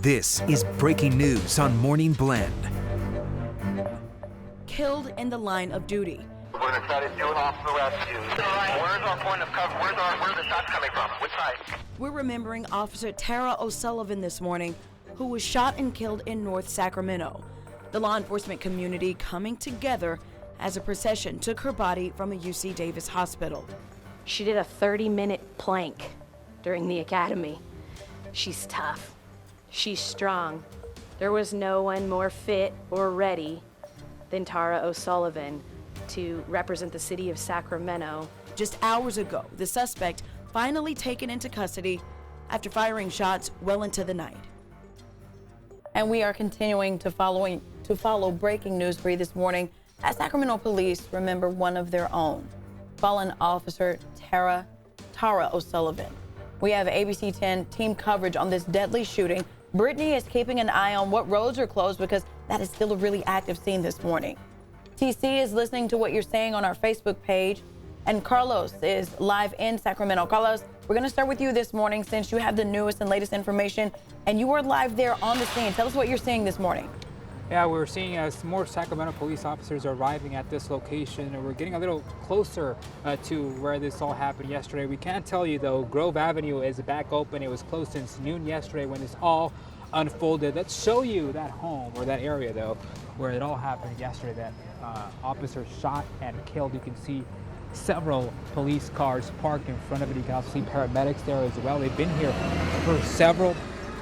This is breaking news on Morning Blend. Killed in the line of duty. We're going to try to do an officer rescue. Where's our point of cover? Where's the shots coming from? Which side? We're remembering Officer Tara O'Sullivan this morning, who was shot and killed in North Sacramento. The law enforcement community coming together as a procession took her body from a UC Davis hospital. She did a 30-minute plank during the academy. She's tough. She's strong. There was no one more fit or ready than Tara O'Sullivan to represent the city of Sacramento. Just hours ago, the suspect finally taken into custody after firing shots well into the night. And we are continuing to follow breaking news for you this morning as Sacramento police remember one of their own, fallen officer Tara O'Sullivan. We have ABC 10 team coverage on this deadly shooting. Brittany is keeping an eye on what roads are closed because that is still a really active scene this morning. TC is listening to what you're saying on our Facebook page, and Carlos is live in Sacramento. Carlos, we're going to start with you this morning since you have the newest and latest information, and you were live there on the scene. Tell us what you're seeing this morning. Yeah, we're seeing as more Sacramento police officers are arriving at this location, and we're getting a little closer to where this all happened yesterday. We can't tell you, though, Grove Avenue is back open. It was closed since noon yesterday when this all unfolded. Let's show you that home or that area, though, where it all happened yesterday. That officer shot and killed. You can see several police cars parked in front of it. You can also see paramedics there as well. They've been here for several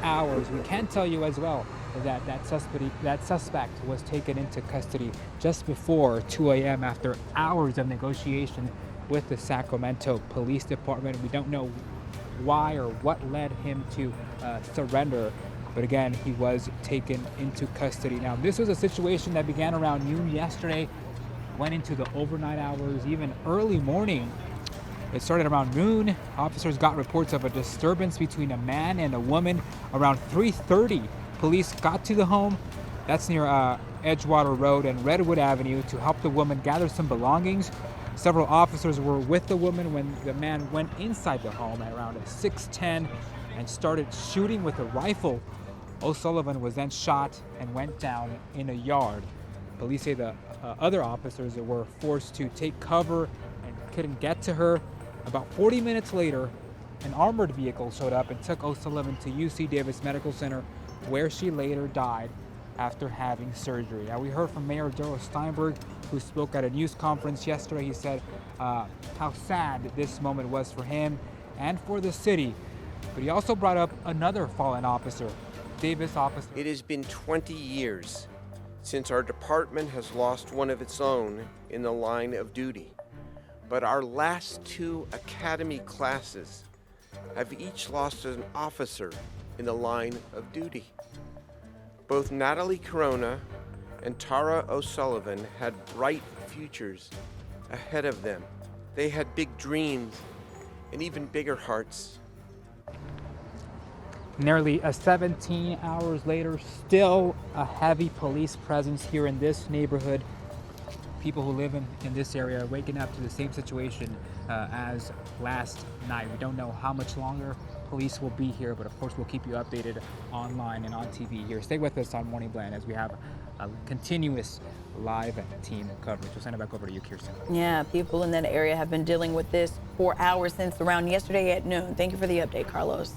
hours. We can tell you as well that suspect was taken into custody just before 2 a.m. after hours of negotiation with the Sacramento Police Department. We don't know why or what led him to surrender, but again, he was taken into custody. Now, this was a situation that began around noon yesterday, went into the overnight hours, even early morning. It started around noon. Officers got reports of a disturbance between a man and a woman around 3:30. Police got to the home, that's near Edgewater Road and Redwood Avenue, to help the woman gather some belongings. Several officers were with the woman when the man went inside the home at around 6:10 and started shooting with a rifle. O'Sullivan was then shot and went down in a yard. Police say the other officers were forced to take cover and couldn't get to her. About 40 minutes later, an armored vehicle showed up and took O'Sullivan to UC Davis Medical Center, where she later died after having surgery. Now, we heard from Mayor Darrell Steinberg, who spoke at a news conference yesterday. He said how sad this moment was for him and for the city. But he also brought up another fallen officer, Davis officer. It has been 20 years since our department has lost one of its own in the line of duty. But our last two academy classes have each lost an officer in the line of duty. Both Natalie Corona and Tara O'Sullivan had bright futures ahead of them. They had big dreams and even bigger hearts. Nearly 17 hours later, still a heavy police presence here in this neighborhood. People who live in this area are waking up to the same situation as last night. We don't know how much longer police will be here, but of course we'll keep you updated online and on TV here. Stay with us on Morning Blend as we have a continuous live team coverage. We'll send it back over to you, Kirsten. Yeah, people in that area have been dealing with this for hours since around yesterday at noon. Thank you for the update, Carlos.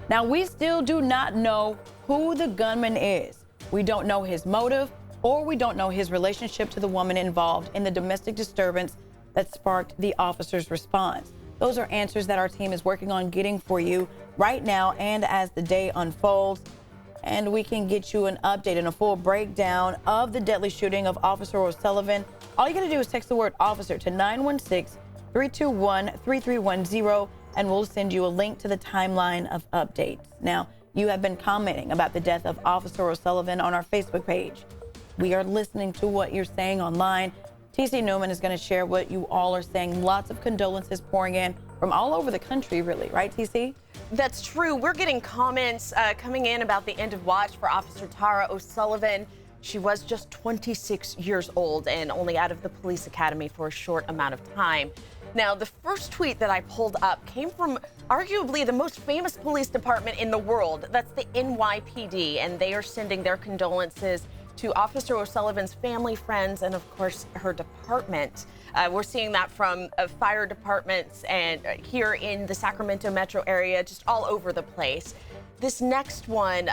Now, we still do not know who the gunman is. We don't know his motive, or we don't know his relationship to the woman involved in the domestic disturbance that sparked the officer's response. Those are answers that our team is working on getting for you right now and as the day unfolds. And we can get you an update and a full breakdown of the deadly shooting of Officer O'Sullivan. All you got to do is text the word officer to 916-321-3310, and we'll send you a link to the timeline of updates. Now, you have been commenting about the death of Officer O'Sullivan on our Facebook page. We are listening to what you're saying online. TC Newman is going to share what you all are saying. Lots of condolences pouring in from all over the country, really. Right, TC? That's true. We're getting comments coming in about the end of watch for Officer Tara O'Sullivan. She was just 26 years old and only out of the police academy for a short amount of time. Now, the first tweet that I pulled up came from arguably the most famous police department in the world. That's the NYPD, and they are sending their condolences to Officer O'Sullivan's family, friends, and of course, her department. We're seeing that from fire departments and here in the Sacramento metro area, just all over the place. This next one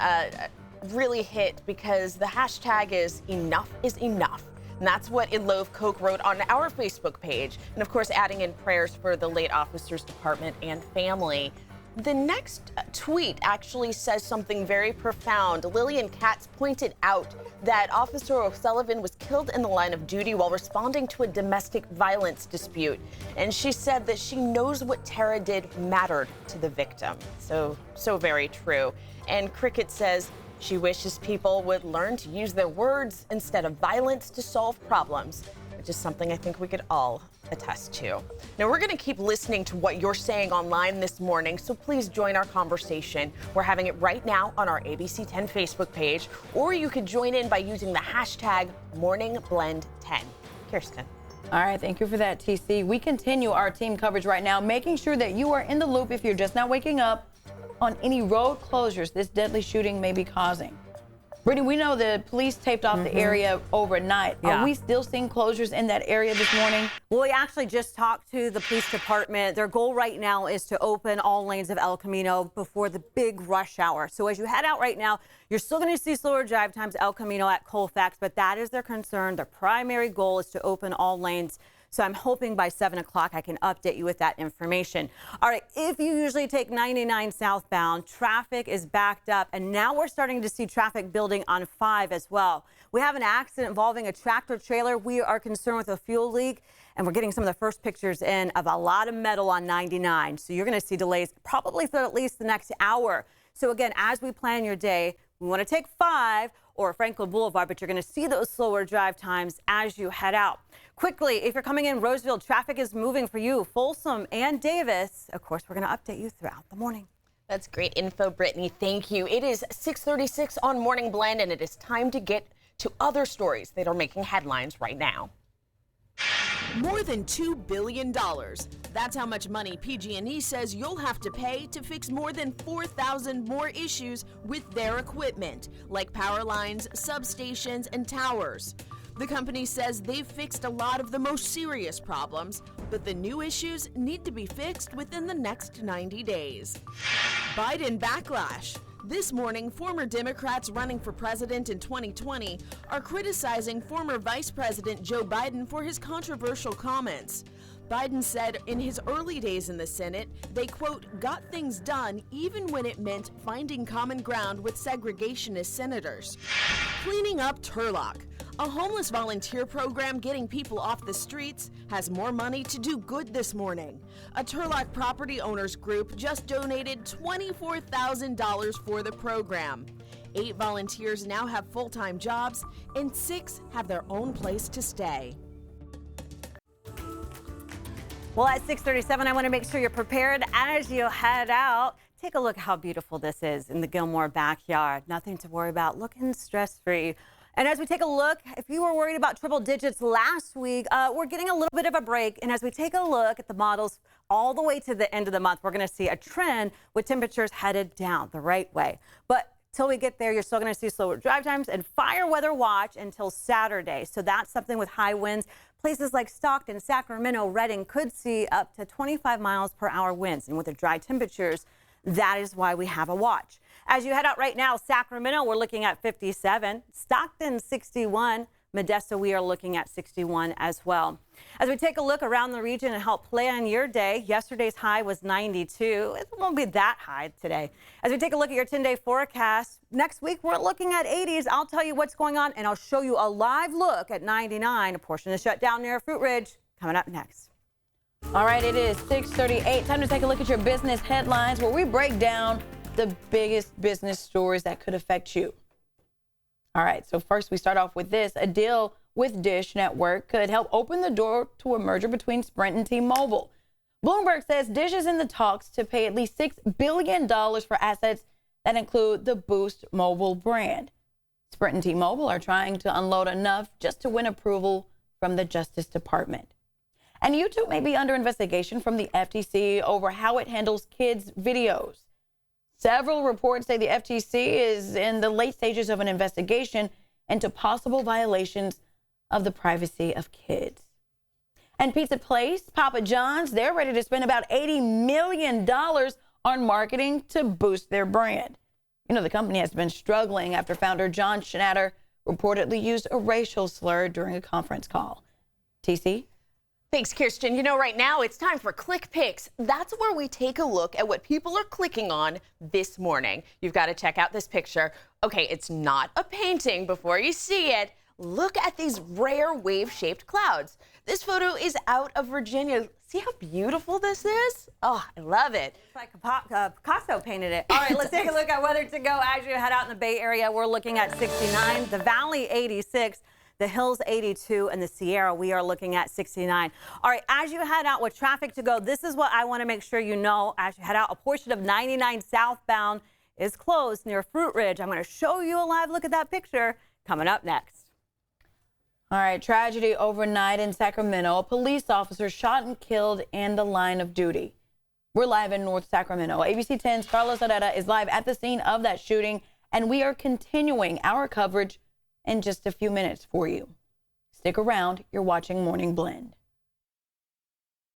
really hit because the hashtag is enough is enough. And that's what In Love Coke wrote on our Facebook page. And of course, adding in prayers for the late officer's department and family. The next tweet actually says something very profound. Lillian Katz pointed out that Officer O'Sullivan was killed in the line of duty while responding to a domestic violence dispute. And she said that she knows what Tara did mattered to the victim. So very true. And Cricket says, she wishes people would learn to use their words instead of violence to solve problems, which is something I think we could all attest to. Now, we're going to keep listening to what you're saying online this morning, so please join our conversation. We're having it right now on our ABC 10 Facebook page, or you could join in by using the hashtag MorningBlend10. Kirsten. All right, thank you for that, TC. We continue our team coverage right now, making sure that you are in the loop if you're just now waking up on any road closures this deadly shooting may be causing. Brittany, we know the police taped off the area overnight. Yeah. Are we still seeing closures in that area this morning? Well, we actually just talked to the police department. Their goal right now is to open all lanes of El Camino before the big rush hour. So as you head out right now, you're still going to see slower drive times El Camino at Colfax, but that is their concern. Their primary goal is to open all lanes. So I'm hoping by 7 o'clock I can update you with that information. All right, if you usually take 99 southbound, traffic is backed up, and now we're starting to see traffic building on 5 as well. We have an accident involving a tractor trailer. We are concerned with a fuel leak, and we're getting some of the first pictures in of a lot of metal on 99. So you're going to see delays probably for at least the next hour. So again, as we plan your day, we want to take 5 or Franklin Boulevard, but you're going to see those slower drive times as you head out. Quickly, if you're coming in Roseville, traffic is moving for you. Folsom and Davis. Of course, we're going to update you throughout the morning. That's great info, Brittany. Thank you. It is 6:36 on Morning Blend, and it is time to get to other stories that are making headlines right now. More than $2 billion. That's how much money PG&E says you'll have to pay to fix more than 4,000 more issues with their equipment, like power lines, substations, and towers. The company says they've fixed a lot of the most serious problems, but the new issues need to be fixed within the next 90 days. Biden backlash. This morning, former Democrats running for president in 2020 are criticizing former Vice President Joe Biden for his controversial comments. Biden said in his early days in the Senate, they, quote, got things done even when it meant finding common ground with segregationist senators. Cleaning up Turlock. A homeless volunteer program getting people off the streets has more money to do good this morning. A Turlock property owners group just donated $24,000 for the program. 8 volunteers now have full-time jobs, and 6 have their own place to stay. Well, at 6:37, I want to make sure you're prepared as you head out. Take a look at how beautiful this is in the Gilmore backyard. Nothing to worry about, looking stress-free. And as we take a look, if you were worried about triple digits last week, we're getting a little bit of a break. And as we take a look at the models all the way to the end of the month, we're going to see a trend with temperatures headed down the right way. But till we get there, you're still going to see slower drive times and fire weather watch until Saturday. So that's something with high winds. Places like Stockton, Sacramento, Redding could see up to 25 miles per hour winds. And with the dry temperatures, that is why we have a watch. As you head out right now, Sacramento, we're looking at 57, Stockton 61, Modesto, we are looking at 61 as well. As we take a look around the region and help plan your day, yesterday's high was 92. It won't be that high today. As we take a look at your 10-day forecast, next week we're looking at 80s. I'll tell you what's going on, and I'll show you a live look at 99. A portion is shut down near Fruit Ridge coming up next. All right, it is 6:38. Time to take a look at your business headlines, where we break down the biggest business stories that could affect you. All right, so first we start off with this. A deal with Dish Network could help open the door to a merger between Sprint and T-Mobile. Bloomberg says Dish is in the talks to pay at least $6 billion for assets that include the Boost mobile brand. Sprint and T-Mobile are trying to unload enough just to win approval from the Justice Department. And YouTube may be under investigation from the FTC over how it handles kids' videos. Several reports say the FTC is in the late stages of an investigation into possible violations of the privacy of kids. And Pizza Place, Papa John's, they're ready to spend about $80 million on marketing to boost their brand. You know, the company has been struggling after founder John Schnatter reportedly used a racial slur during a conference call. TC? Thanks, Kirsten. You know, right now it's time for Click Picks. That's where we take a look at what people are clicking on this morning. You've got to check out this picture. Okay, it's not a painting. Before you see it, look at these rare wave-shaped clouds. This photo is out of Virginia. See how beautiful this is? Oh, I love it. It's like Picasso painted it. All right, let's take a look at weather to go as you head out in the Bay Area. We're looking at 69, the Valley 86, the Hills 82, and the Sierra, we are looking at 69. All right, as you head out with traffic to go, this is what I want to make sure you know as you head out. A portion of 99 southbound is closed near Fruit Ridge. I'm going to show you a live look at that picture coming up next. All right, tragedy overnight in Sacramento. A police officer shot and killed in the line of duty. We're live in North Sacramento. ABC 10's Carlos Herrera is live at the scene of that shooting, and we are continuing our coverage in just a few minutes for you. Stick around. You're watching Morning Blend.